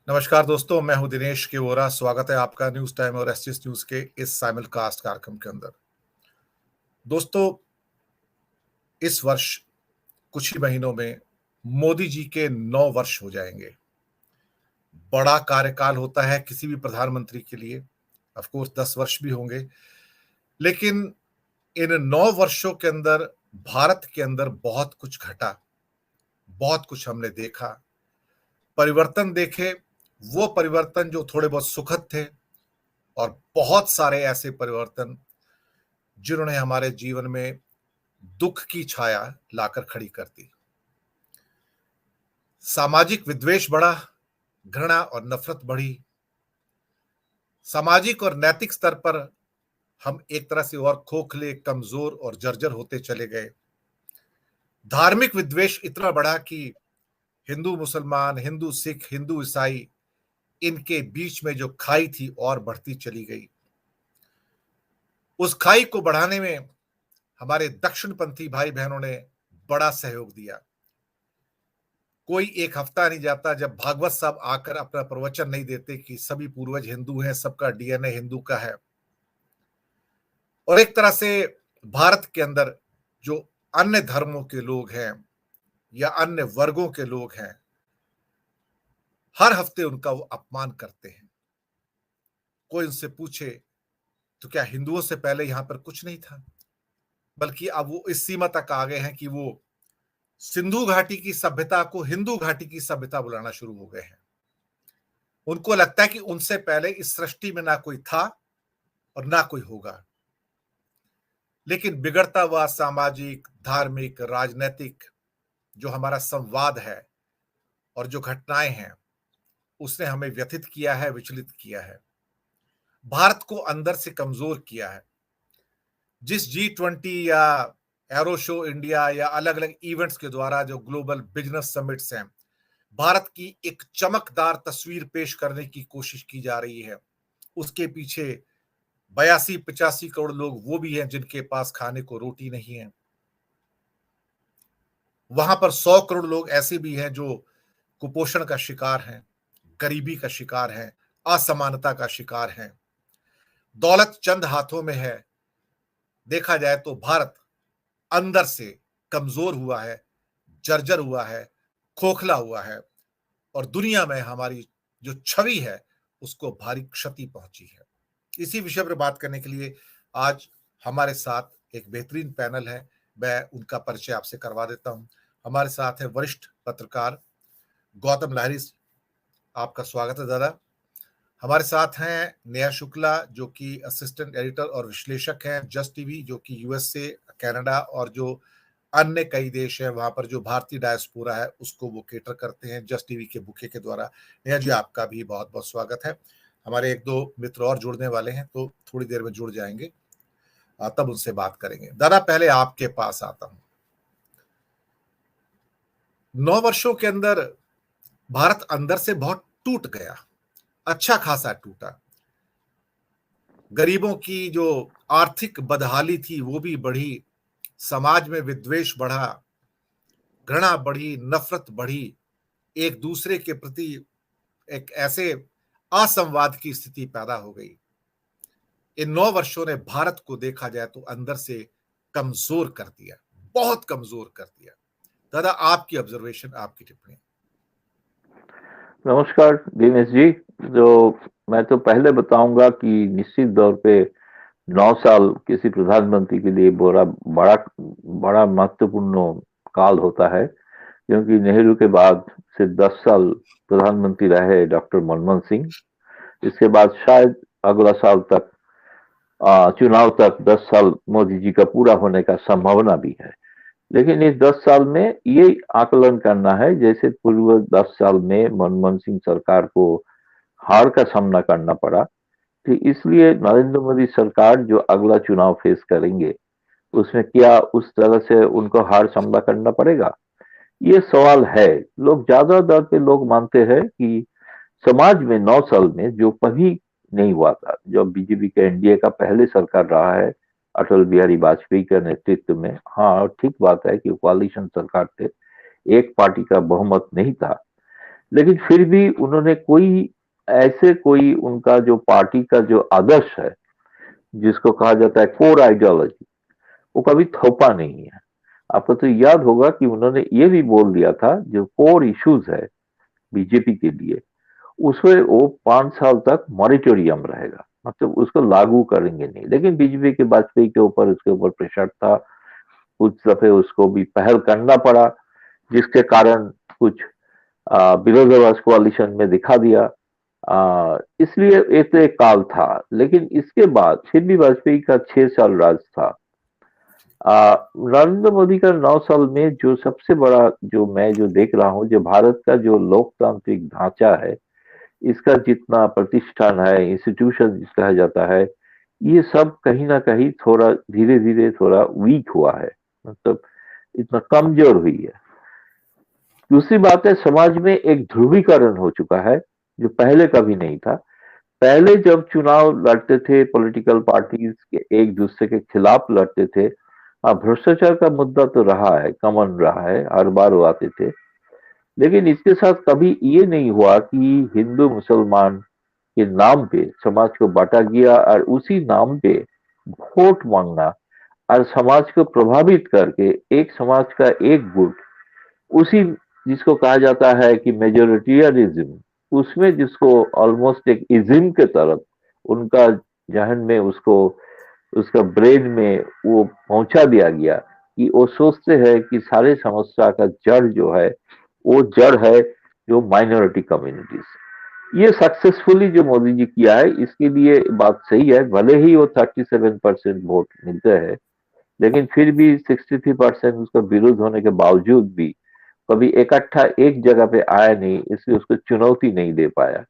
नमस्कार दोस्तों, मैं हूं दिनेश के वोरा। स्वागत है आपका न्यूज टाइम और एसटीएस न्यूज के इस साइमलकास्ट कार्यक्रम के अंदर। दोस्तों, इस वर्ष कुछ ही महीनों में मोदी जी के 9 वर्ष हो जाएंगे। बड़ा कार्यकाल होता है किसी भी प्रधानमंत्री के लिए। ऑफ कोर्स 10 वर्ष भी होंगे, लेकिन इन 9 वर्षों के अंदर भारत के अंदर बहुत कुछ घटा, बहुत कुछ हमने देखा, परिवर्तन देखे। वो परिवर्तन जो थोड़े बहुत सुखद थे, और बहुत सारे ऐसे परिवर्तन जिन्होंने हमारे जीवन में दुख की छाया लाकर खड़ी कर दी। सामाजिक विद्वेष बढ़ा, घृणा और नफरत बढ़ी। सामाजिक और नैतिक स्तर पर हम एक तरह से और खोखले, कमजोर और जर्जर होते चले गए। धार्मिक विद्वेष इतना बढ़ा कि हिंदू मुसलमान, हिंदू सिख, हिंदू ईसाई, इनके बीच में जो खाई थी और बढ़ती चली गई। उस खाई को बढ़ाने में हमारे दक्षिणपंथी भाई बहनों ने बड़ा सहयोग दिया। कोई एक हफ्ता नहीं जाता जब भागवत साहब आकर अपना प्रवचन नहीं देते कि सभी पूर्वज हिंदू हैं, सबका डीएनए हिंदू का है। और एक तरह से भारत के अंदर जो अन्य धर्मों के लोग हैं या अन्य वर्गों के लोग हैं, हर हफ्ते उनका वो अपमान करते हैं। कोई उनसे पूछे तो क्या हिंदुओं से पहले यहां पर कुछ नहीं था? बल्कि अब वो इस सीमा तक आ गए हैं कि वो सिंधु घाटी की सभ्यता को हिंदू घाटी की सभ्यता बुलाना शुरू हो गए हैं। उनको लगता है कि उनसे पहले इस सृष्टि में ना कोई था और ना कोई होगा। लेकिन बिगड़ता हुआ सामाजिक, धार्मिक, राजनीतिक जो हमारा संवाद है और जो घटनाएं हैं, उसने हमें व्यथित किया है, विचलित किया है, भारत को अंदर से कमजोर किया है। जिस G20 या एरो शो इंडिया या अलग अलग इवेंट्स के द्वारा जो ग्लोबल बिजनेस समिट्स हैं, भारत की एक चमकदार तस्वीर पेश करने की कोशिश की जा रही है, उसके पीछे 82-85 करोड़ लोग वो भी हैं जिनके पास खाने को रोटी नहीं है। वहां पर 100 करोड़ लोग ऐसे भी हैं जो कुपोषण का शिकार हैं, गरीबी का शिकार हैं, असमानता का शिकार हैं। दौलत चंद हाथों में है। देखा जाए तो भारत अंदर से कमजोर हुआ है, जर्जर हुआ है, खोखला हुआ है, और दुनिया में हमारी जो छवि है उसको भारी क्षति पहुंची है। इसी विषय पर बात करने के लिए आज हमारे साथ एक बेहतरीन पैनल है। मैं उनका परिचय आपसे करवा देता हूं। हमारे साथ है वरिष्ठ पत्रकार गौतम लाहिरी। आपका स्वागत है दादा। हमारे साथ हैं नेहा शुक्ला, जो कि असिस्टेंट एडिटर और विश्लेषक हैं जस्ट टीवी, जो कि यूएस से, कनाडा और जो अन्य कई देश हैं वहां पर जो भारतीय डायस्पोरा है उसको वो केटर करते हैं जस्ट टीवी के बुके के द्वारा। नेहा जी, आपका भी बहुत बहुत स्वागत है। हमारे एक दो मित्र और जुड़ने वाले हैं, तो थोड़ी देर में जुड़ जाएंगे, तब उनसे बात करेंगे। दादा, पहले आपके पास आता हूं। 9 वर्षों के अंदर भारत अंदर से बहुत टूट गया, अच्छा खासा टूटा। गरीबों की जो आर्थिक बदहाली थी वो भी बढ़ी, समाज में विद्वेष बढ़ा, घृणा बढ़ी, नफरत बढ़ी, एक दूसरे के प्रति एक ऐसे असंवाद की स्थिति पैदा हो गई। इन 9 वर्षों ने भारत को देखा जाए तो अंदर से कमजोर कर दिया, बहुत कमजोर कर दिया। दादा, आपकी ऑब्जर्वेशन, आपकी टिप्पणी। नमस्कार दिनेश जी। जो मैं तो पहले बताऊंगा कि निश्चित तौर पे 9 साल किसी प्रधानमंत्री के लिए बड़ा बड़ा बड़ा महत्वपूर्ण काल होता है, क्योंकि नेहरू के बाद सिर्फ 10 साल प्रधानमंत्री रहे डॉक्टर मनमोहन सिंह। इसके बाद शायद अगला साल तक चुनाव तक 10 साल मोदी जी का पूरा होने का संभावना भी है। लेकिन इस 10 साल में ये आकलन करना है, जैसे पूर्व 10 साल में मनमोहन सिंह सरकार को हार का सामना करना पड़ा, तो इसलिए नरेंद्र मोदी सरकार जो अगला चुनाव फेस करेंगे उसमें क्या उस तरह से उनको हार सामना करना पड़ेगा, ये सवाल है। लोग ज्यादातर पे लोग मानते हैं कि समाज में 9 साल में जो कभी नहीं हुआ था, जो बीजेपी का एनडीए का पहले सरकार रहा है अटल बिहारी वाजपेयी के नेतृत्व में। हाँ, ठीक बात है कि कोalition सरकार थे, एक पार्टी का बहुमत नहीं था, लेकिन फिर भी उन्होंने कोई उनका जो पार्टी का जो आदर्श है, जिसको कहा जाता है कोर आइडियोलॉजी, वो कभी थोपा नहीं है। आपको तो याद होगा कि उन्होंने ये भी बोल दिया था, जो कोर इश्यूज है बीजेपी के लिए, उसमें वो 5 साल तक मॉरिटोरियम रहेगा, मतलब उसको लागू करेंगे नहीं। लेकिन बीजेपी के वाजपेयी के ऊपर उसके ऊपर प्रेशर था, कुछ दफे उसको भी पहल करना पड़ा, जिसके कारण कुछ विरोधाभास कोalition में दिखा दिया। इसलिए एक तो एक काल था। लेकिन इसके बाद फिर भी वाजपेयी का 6 साल राज था। नरेंद्र मोदी का 9 साल में जो सबसे बड़ा, जो मैं जो देख रहा हूँ, जो भारत का जो लोकतांत्रिक ढांचा है, इसका जितना प्रतिष्ठान है, इंस्टीट्यूशन जिस कहा जाता है, ये सब कहीं ना कहीं थोड़ा धीरे धीरे थोड़ा वीक हुआ है, मतलब इतना कमजोर हुई है। दूसरी बात है, समाज में एक ध्रुवीकरण हो चुका है, जो पहले कभी नहीं था। पहले जब चुनाव लड़ते थे, पॉलिटिकल पार्टीज के एक दूसरे के खिलाफ लड़ते थे, भ्रष्टाचार का मुद्दा तो रहा है, कॉमन रहा है, हर बार वो आते थे। लेकिन इसके साथ कभी ये नहीं हुआ कि हिंदू मुसलमान के नाम पे समाज को बांटा गया और उसी नाम पे वोट मांगना, और समाज को प्रभावित करके एक समाज का एक गुट, उसी जिसको कहा जाता है कि मेजोरिटियरिज्म, उसमें जिसको ऑलमोस्ट एक इज्म के तरफ उनका जहन में, उसको उसका ब्रेन में वो पहुंचा दिया गया कि वो सोचते हैं कि सारे समस्या का जड़ जो है, वो जड़ है जो माइनॉरिटी कम्युनिटीज। ये सक्सेसफुली जो मोदी जी किया है, इसके लिए बात सही है। भले ही वो 37% वोट मिलते हैं, लेकिन फिर भी 63% उसका विरोध होने के बावजूद भी कभी इकट्ठा एक जगह पे आया नहीं, इसलिए उसको चुनौती नहीं दे पाया।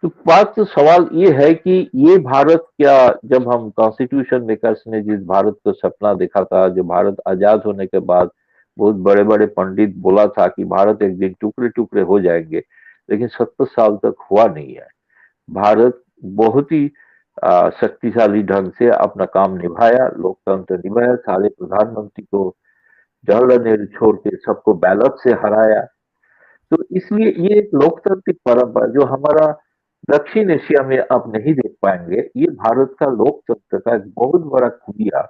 तो बात तो सवाल ये है कि ये भारत क्या, जब हम कॉन्स्टिट्यूशन मेकर्स ने जिस भारत को सपना देखा था, जो भारत आजाद होने के बाद बहुत बड़े बड़े पंडित बोला था कि भारत एक दिन टुकड़े टुकड़े हो जाएंगे, लेकिन 70 साल तक हुआ नहीं है। भारत बहुत ही शक्तिशाली ढंग से अपना काम निभाया, लोकतंत्र निभाया, सारे प्रधानमंत्री को जवाहरलाल नेहरू छोड़ के सबको बैलेट से हराया। तो इसलिए ये एक लोकतांत्रिक परंपरा जो हमारा दक्षिण एशिया में आप नहीं देख पाएंगे, ये भारत का लोकतंत्र का एक बहुत बड़ा खूबिया।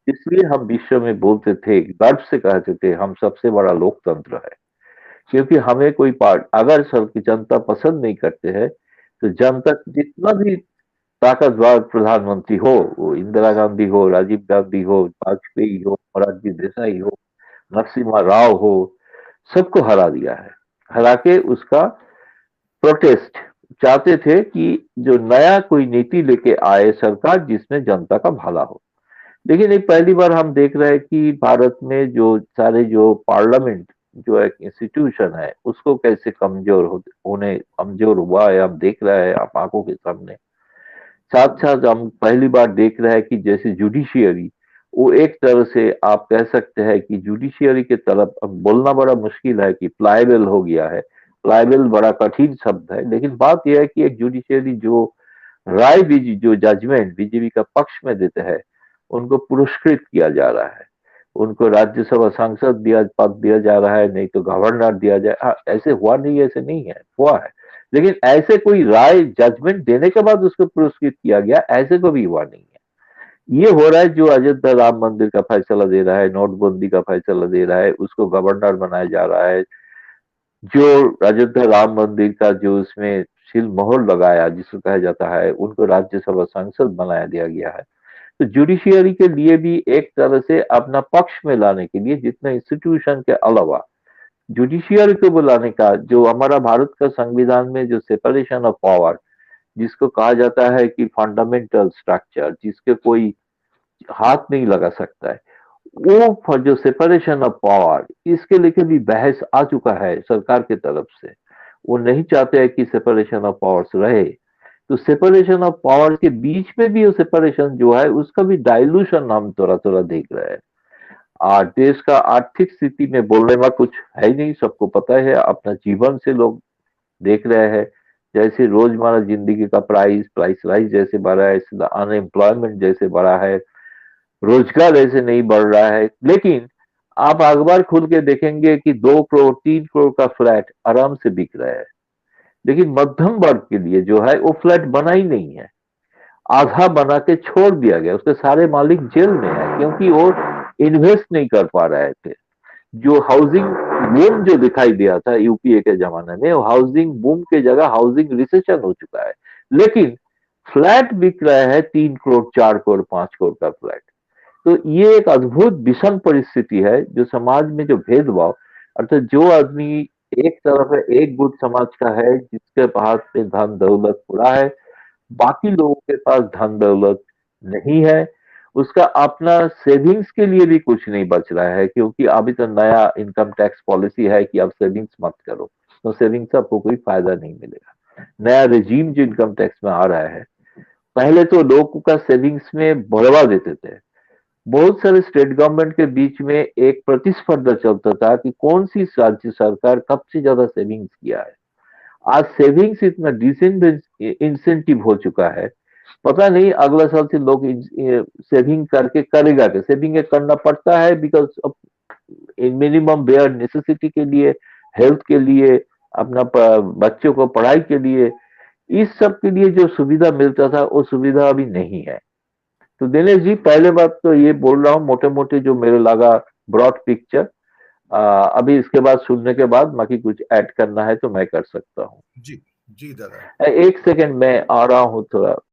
इसलिए हम विश्व में बोलते थे, गर्व से कहते थे, हम सबसे बड़ा लोकतंत्र है। क्योंकि हमें कोई पार्ट, अगर सबकी जनता पसंद नहीं करते हैं, तो जनता जितना भी ताकतवर प्रधानमंत्री हो, वो इंदिरा गांधी हो, राजीव गांधी हो, वाजपेयी हो, मोरारजी देसाई हो, नरसिम्हा राव हो, सबको हरा दिया है। हरा के उसका प्रोटेस्ट चाहते थे कि जो नया कोई नीति लेके आए सरकार, जिसमें जनता का भला हो। लेकिन एक पहली बार हम देख रहे हैं कि भारत में जो सारे जो पार्लियामेंट जो एक इंस्टीट्यूशन है, उसको कैसे कमजोर हुआ है, हम देख रहे हैं आप आंखों के सामने। साथ साथ हम पहली बार देख रहे हैं कि जैसे जुडिशियरी, वो एक तरह से आप कह सकते हैं कि जुडिशियरी के तरफ, अब बोलना बड़ा मुश्किल है कि प्लायबल हो गया है। प्लायबल बड़ा कठिन शब्द है, लेकिन बात यह है कि एक जुडिशियरी जो राय भी, जो जजमेंट बीजेपी का पक्ष में देते हैं, उनको पुरस्कृत किया जा रहा है। उनको राज्यसभा सांसद पद दिया जा रहा है, नहीं तो गवर्नर दिया जाए। हाँ, ऐसे हुआ नहीं, ऐसे नहीं है, हुआ है। लेकिन ऐसे कोई राय जजमेंट देने के बाद उसको पुरस्कृत किया गया, ऐसे को भी हुआ नहीं है। ये हो रहा है जो अयोध्या राम मंदिर का फैसला दे रहा है, नोटबंदी का फैसला दे रहा है, उसको गवर्नर बनाया जा रहा है। जो अयोध्या राम मंदिर का जो उसमें सील मोहर लगाया, जिसको कहा जाता है, उनको राज्यसभा सांसद बनाया दिया गया है। तो जुडिशियरी के लिए भी एक तरह से अपना पक्ष में लाने के लिए, जितने इंस्टीट्यूशन के अलावा जुडिशियरी को बुलाने का, जो हमारा भारत का संविधान में जो सेपरेशन ऑफ पावर, जिसको कहा जाता है कि फंडामेंटल स्ट्रक्चर, जिसके कोई हाथ नहीं लगा सकता है, वो जो सेपरेशन ऑफ पावर, इसके लेके भी बहस आ चुका है सरकार की तरफ से। वो नहीं चाहते हैं कि सेपरेशन ऑफ पावर्स रहे। तो सेपरेशन ऑफ पावर के बीच में भी वो सेपरेशन जो है, उसका भी डाइल्यूशन हम थोड़ा थोड़ा देख रहे हैं। देश का आर्थिक स्थिति में बोलने में कुछ है ही नहीं, सबको पता है, अपना जीवन से लोग देख रहे हैं। जैसे रोजमर्रा जिंदगी का प्राइस राइस जैसे बढ़ा है, अनएम्प्लॉयमेंट जैसे बढ़ा है, रोजगार ऐसे नहीं बढ़ रहा है। लेकिन आप अखबार खोल के देखेंगे कि 2 करोड़ 3 करोड़ का फ्लैट आराम से बिक रहा है। लेकिन मध्यम वर्ग के लिए जो है वो फ्लैट बना ही नहीं है, आधा बना के छोड़ दिया गया, उसके सारे मालिक जेल में है क्योंकि वो इन्वेस्ट नहीं कर पा रहे थे। जो हाउसिंग बूम जो दिखाई दिया था यूपीए के जमाने में, वो हाउसिंग बूम के जगह हाउसिंग रिसेशन हो चुका है। लेकिन फ्लैट बिक रहा है 3 करोड़ 4 करोड़ 5 करोड़ का फ्लैट। तो ये एक अद्भुत विषम परिस्थिति है जो समाज में जो भेदभाव, अर्थात जो आदमी एक तरफ है, एक गुट समाज का है जिसके पास में धन दौलत पूरा है, बाकी लोगों के पास धन दौलत नहीं है, उसका अपना सेविंग्स के लिए भी कुछ नहीं बच रहा है क्योंकि अभी तो नया इनकम टैक्स पॉलिसी है कि आप सेविंग्स मत करो, तो सेविंग्स से आपको कोई फायदा नहीं मिलेगा। नया रेजीम जो इनकम टैक्स में आ रहा है, पहले तो लोगों का सेविंग्स में बढ़वा देते थे। बहुत सारे स्टेट गवर्नमेंट के बीच में एक प्रतिस्पर्धा चलता था कि कौन सी राज्य सरकार कब से ज्यादा सेविंग्स किया है। आज सेविंग्स इतना डिसेंट इंसेंटिव हो चुका है, पता नहीं अगला साल से लोग सेविंग करके करेगा क्या। सेविंग करना पड़ता है बिकॉज मिनिमम बेयर नेसेसिटी के लिए, हेल्थ के लिए, अपना बच्चों को पढ़ाई के लिए, इस सब के लिए जो सुविधा मिलता था वो सुविधा अभी नहीं है। तो दिनेश जी, पहले बात तो ये बोल रहा हूँ मोटे मोटे जो मेरे लगा ब्रॉड पिक्चर। अभी इसके बाद सुनने के बाद बाकी कुछ ऐड करना है तो मैं कर सकता हूँ। जी जी दादा। एक सेकंड में आ रहा हूँ थोड़ा।